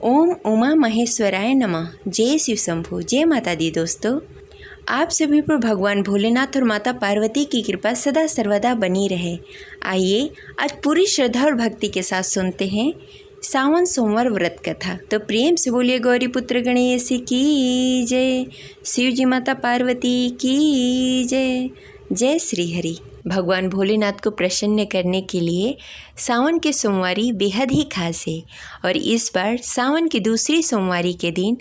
ओम उमा महेश्वराय नमः। जय शिव शंभु। जय माता दी। दोस्तों, आप सभी पर भगवान भोलेनाथ और माता पार्वती की कृपा सदा सर्वदा बनी रहे। आइए आज पूरी श्रद्धा और भक्ति के साथ सुनते हैं सावन सोमवार व्रत कथा। तो प्रेम से बोलिए गौरी पुत्र गणेश की जय, शिव जी माता पार्वती की जय। जय श्री हरि। भगवान भोलेनाथ को प्रसन्न करने के लिए सावन के सोमवारी बेहद ही खास है और इस बार सावन की दूसरी सोमवारी के दिन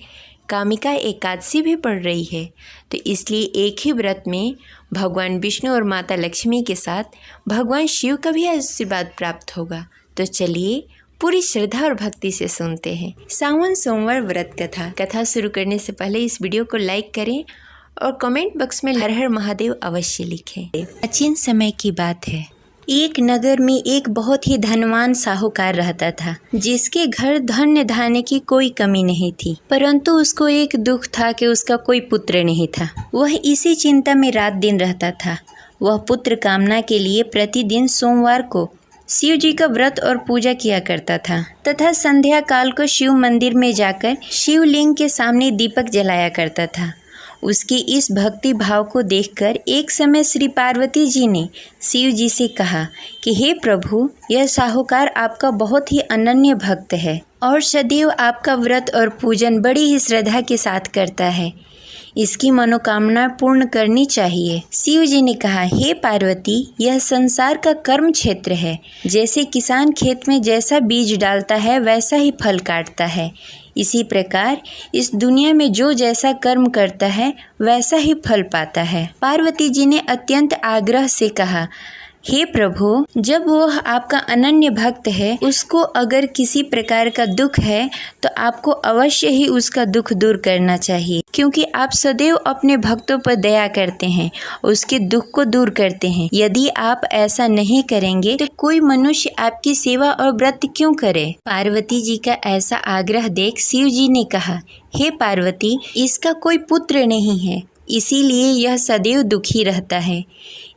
कामिका एकादशी भी पड़ रही है। तो इसलिए एक ही व्रत में भगवान विष्णु और माता लक्ष्मी के साथ भगवान शिव का भी आशीर्वाद प्राप्त होगा। तो चलिए पूरी श्रद्धा और भक्ति से सुनते हैं सावन सोमवार व्रत कथा शुरू करने से पहले इस वीडियो को लाइक करें और कमेंट बॉक्स में हर हर महादेव अवश्य लिखें। प्राचीन समय की बात है। एक नगर में एक बहुत ही धनवान साहूकार रहता था, जिसके घर धन्य धान्य की कोई कमी नहीं थी। परंतु उसको एक दुख था कि उसका कोई पुत्र नहीं था। वह इसी चिंता में रात दिन रहता था। वह पुत्र कामना के लिए प्रतिदिन सोमवार को शिव जी का व्रत और पूजा किया करता था तथा संध्या काल को शिव मंदिर में जाकर शिवलिंग के सामने दीपक जलाया करता था। उसके इस भक्ति भाव को देखकर एक समय श्री पार्वती जी ने शिव जी से कहा कि हे प्रभु, यह साहूकार आपका बहुत ही अनन्य भक्त है और सदैव आपका व्रत और पूजन बड़ी ही श्रद्धा के साथ करता है। इसकी मनोकामना पूर्ण करनी चाहिए। शिव जी ने कहा, हे पार्वती, यह संसार का कर्म क्षेत्र है। जैसे किसान खेत में जैसा बीज डालता है वैसा ही फल काटता है, इसी प्रकार इस दुनिया में जो जैसा कर्म करता है वैसा ही फल पाता है। पार्वती जी ने अत्यंत आग्रह से कहा, हे प्रभु, जब वह आपका अनन्य भक्त है, उसको अगर किसी प्रकार का दुख है तो आपको अवश्य ही उसका दुख दूर करना चाहिए, क्योंकि आप सदैव अपने भक्तों पर दया करते हैं, उसके दुख को दूर करते हैं। यदि आप ऐसा नहीं करेंगे तो कोई मनुष्य आपकी सेवा और व्रत क्यों करे? पार्वती जी का ऐसा आग्रह देख शिव जी ने कहा, हे पार्वती, इसका कोई पुत्र नहीं है, इसीलिए यह सदैव दुखी रहता है।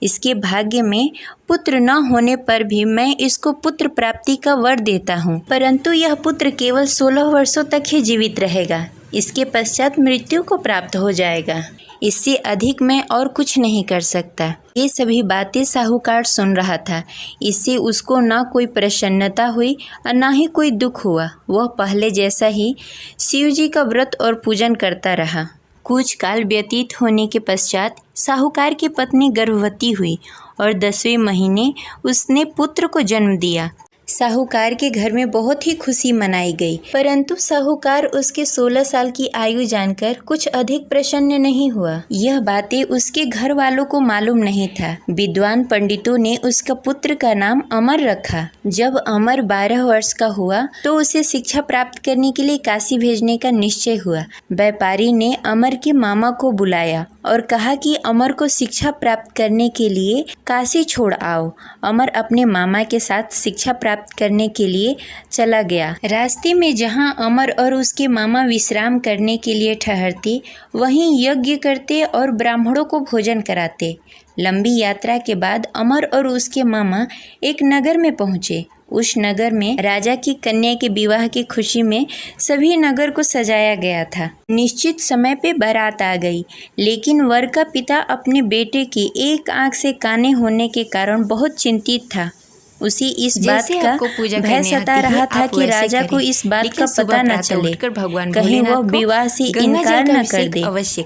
इसके भाग्य में पुत्र न होने पर भी मैं इसको पुत्र प्राप्ति का वर देता हूँ, परंतु यह पुत्र केवल 16 वर्षों तक ही जीवित रहेगा। इसके पश्चात मृत्यु को प्राप्त हो जाएगा। इससे अधिक मैं और कुछ नहीं कर सकता। ये सभी बातें साहूकार सुन रहा था। इससे उसको न कोई प्रसन्नता हुई और न ही कोई दुख हुआ। वह पहले जैसा ही शिव जी का व्रत और पूजन करता रहा। कुछ काल व्यतीत होने के पश्चात साहूकार की पत्नी गर्भवती हुई और 10वें महीने उसने पुत्र को जन्म दिया। साहूकार के घर में बहुत ही खुशी मनाई गई, परंतु साहूकार उसके 16 साल की आयु जानकर कुछ अधिक प्रसन्न नहीं हुआ। यह बातें उसके घर वालों को मालूम नहीं था। विद्वान पंडितों ने उसका पुत्र का नाम अमर रखा। जब अमर 12 वर्ष का हुआ तो उसे शिक्षा प्राप्त करने के लिए काशी भेजने का निश्चय हुआ। व्यापारी ने अमर के मामा को बुलाया और कहा कि अमर को शिक्षा प्राप्त करने के लिए काशी छोड़ आओ। अमर अपने मामा के साथ शिक्षा प्राप्त करने के लिए चला गया। रास्ते में जहां अमर और उसके मामा विश्राम करने के लिए ठहरते, वहीं यज्ञ करते और ब्राह्मणों को भोजन कराते। लंबी यात्रा के बाद अमर और उसके मामा एक नगर में पहुंचे। उस नगर में राजा की कन्या के विवाह की खुशी में सभी नगर को सजाया गया था। निश्चित समय पे बारात आ गई, लेकिन वर का पिता अपने बेटे की एक आंख से काने होने के कारण बहुत चिंतित था। उसी इस बात का भय सता रहा था कि राजा को इस बात का पता न चले, कहीं वह विवाह से इनकार न कर दे,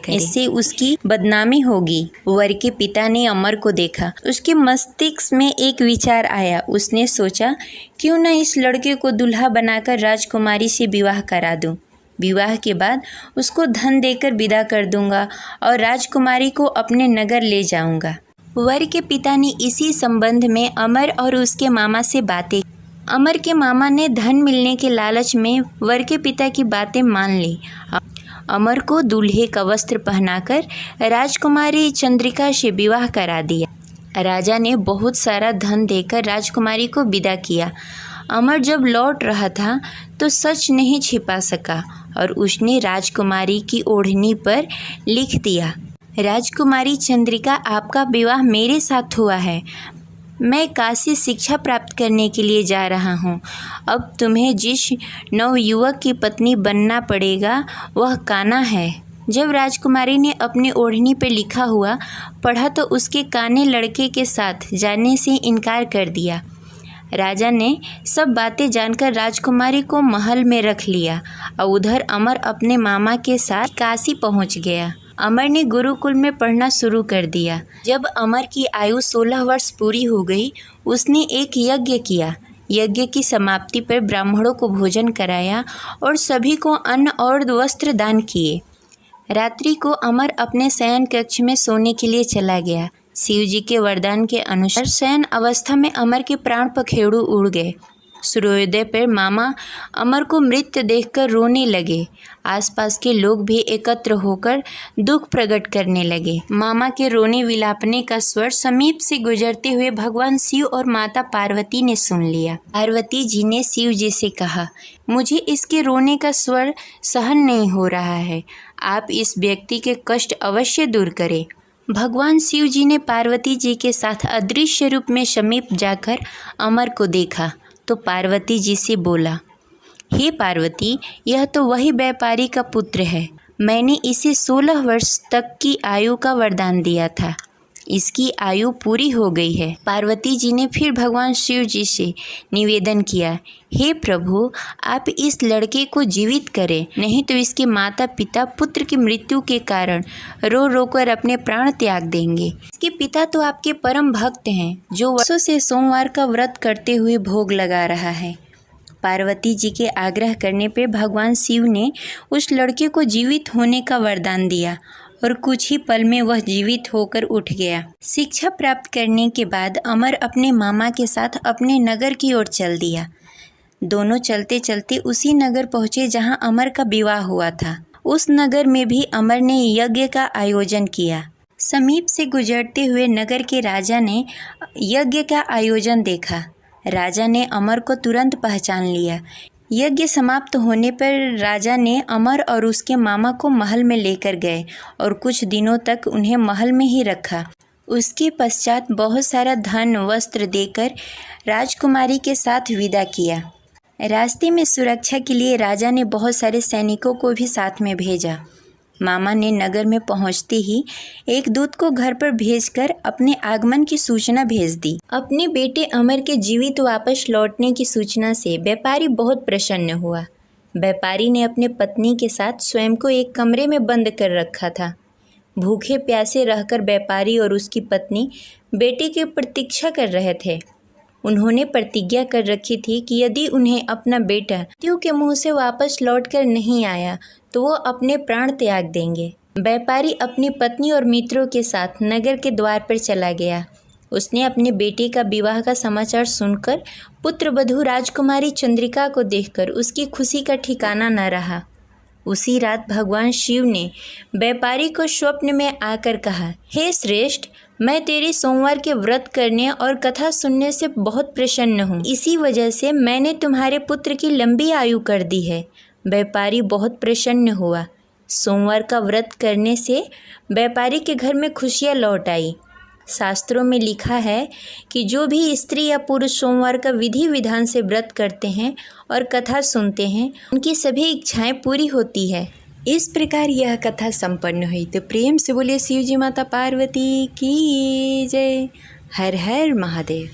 इससे उसकी बदनामी होगी। वर के पिता ने अमर को देखा। उसके मस्तिष्क में एक विचार आया। उसने सोचा, क्यों न इस लड़के को दुल्हा बनाकर राजकुमारी से विवाह करा दूं। विवाह के बाद उसको धन देकर विदा कर दूंगा और राजकुमारी को अपने नगर ले जाऊंगा। वर के पिता ने इसी संबंध में अमर और उसके मामा से बातें। अमर के मामा ने धन मिलने के लालच में वर के पिता की बातें मान ली। अमर को दूल्हे का वस्त्र पहनाकर राजकुमारी चंद्रिका से विवाह करा दिया। राजा ने बहुत सारा धन देकर राजकुमारी को विदा किया। अमर जब लौट रहा था तो सच नहीं छिपा सका और उसने राजकुमारी की ओढ़नी पर लिख दिया, राजकुमारी चंद्रिका, आपका विवाह मेरे साथ हुआ है। मैं काशी शिक्षा प्राप्त करने के लिए जा रहा हूँ। अब तुम्हें जिस नवयुवक की पत्नी बनना पड़ेगा वह कान्हा है। जब राजकुमारी ने अपनी ओढ़नी पर लिखा हुआ पढ़ा तो उसके कान्हे लड़के के साथ जाने से इनकार कर दिया। राजा ने सब बातें जानकर राजकुमारी को महल में रख लिया और उधर अमर अपने मामा के साथ काशी पहुंच गया। अमर ने गुरुकुल में पढ़ना शुरू कर दिया। जब अमर की आयु 16 वर्ष पूरी हो गई, उसने एक यज्ञ किया। यज्ञ की समाप्ति पर ब्राह्मणों को भोजन कराया और सभी को अन्न और वस्त्र दान किए। रात्रि को अमर अपने शयन कक्ष में सोने के लिए चला गया। शिव जी के वरदान के अनुसार शयन अवस्था में अमर के प्राण पखेरु उड़ गए। सूर्योदय पर मामा अमर को मृत देखकर रोने लगे। आसपास के लोग भी एकत्र होकर दुख प्रकट करने लगे। मामा के रोने विलापने का स्वर समीप से गुजरते हुए भगवान शिव और माता पार्वती ने सुन लिया। पार्वती जी ने शिव जी से कहा, मुझे इसके रोने का स्वर सहन नहीं हो रहा है। आप इस व्यक्ति के कष्ट अवश्य दूर करें। भगवान शिव जी ने पार्वती जी के साथ अदृश्य रूप में समीप जाकर अमर को देखा तो पार्वती जी से बोला, हे पार्वती, यह तो वही व्यापारी का पुत्र है। मैंने इसे 16 वर्ष तक की आयु का वरदान दिया था। इसकी आयु पूरी हो गई है। पार्वती जी ने फिर भगवान शिव जी से निवेदन किया, हे प्रभु, आप इस लड़के को जीवित करें, नहीं तो इसके माता पिता पुत्र की मृत्यु के कारण रो रो कर अपने प्राण त्याग देंगे। इसके पिता तो आपके परम भक्त हैं, जो वर्षों से सोमवार का व्रत करते हुए भोग लगा रहा है। पार्वती जी के आग्रह करने पर भगवान शिव ने उस लड़के को जीवित होने का वरदान दिया और कुछ ही पल में वह जीवित होकर उठ गया। शिक्षा प्राप्त करने के बाद अमर अपने मामा के साथ अपने नगर की ओर चल दिया। दोनों चलते चलते उसी नगर पहुँचे जहाँ अमर का विवाह हुआ था। उस नगर में भी अमर ने यज्ञ का आयोजन किया। समीप से गुजरते हुए नगर के राजा ने यज्ञ का आयोजन देखा। राजा ने अमर को तुरंत पहचान लिया। यज्ञ समाप्त होने पर राजा ने अमर और उसके मामा को महल में लेकर गए और कुछ दिनों तक उन्हें महल में ही रखा। उसके पश्चात बहुत सारा धन वस्त्र देकर राजकुमारी के साथ विदा किया। रास्ते में सुरक्षा के लिए राजा ने बहुत सारे सैनिकों को भी साथ में भेजा। मामा ने नगर में पहुंचते ही एक दूत को घर पर भेजकर अपने आगमन की सूचना भेज दी। अपने बेटे अमर के जीवित वापस लौटने की सूचना से व्यापारी बहुत प्रसन्न हुआ। व्यापारी ने अपने पत्नी के साथ स्वयं को एक कमरे में बंद कर रखा था। भूखे प्यासे रहकर व्यापारी और उसकी पत्नी बेटे की प्रतीक्षा कर रहे थे। उन्होंने प्रतिज्ञा कर रखी थी कि यदि उन्हें अपना बेटा मृत्यु के मुंह से वापस लौटकर नहीं आया तो वो अपने प्राण त्याग देंगे। व्यापारी अपनी पत्नी और मित्रों के साथ नगर के द्वार पर चला गया। उसने अपने बेटे का विवाह का समाचार सुनकर पुत्रवधू राजकुमारी चंद्रिका को देखकर उसकी खुशी का ठिकाना न रहा। उसी रात भगवान शिव ने व्यापारी को स्वप्न में आकर कहा, हे श्रेष्ठ, मैं तेरी सोमवार के व्रत करने और कथा सुनने से बहुत प्रसन्न हूँ। इसी वजह से मैंने तुम्हारे पुत्र की लंबी आयु कर दी है। व्यापारी बहुत प्रसन्न हुआ। सोमवार का व्रत करने से व्यापारी के घर में खुशियाँ लौट आई। शास्त्रों में लिखा है कि जो भी स्त्री या पुरुष सोमवार का विधि विधान से व्रत करते हैं और कथा सुनते हैं, उनकी सभी इच्छाएं पूरी होती है। इस प्रकार यह कथा संपन्न हुई। तो प्रेम से बोलिए शिव जी माता पार्वती की जय। हर हर महादेव।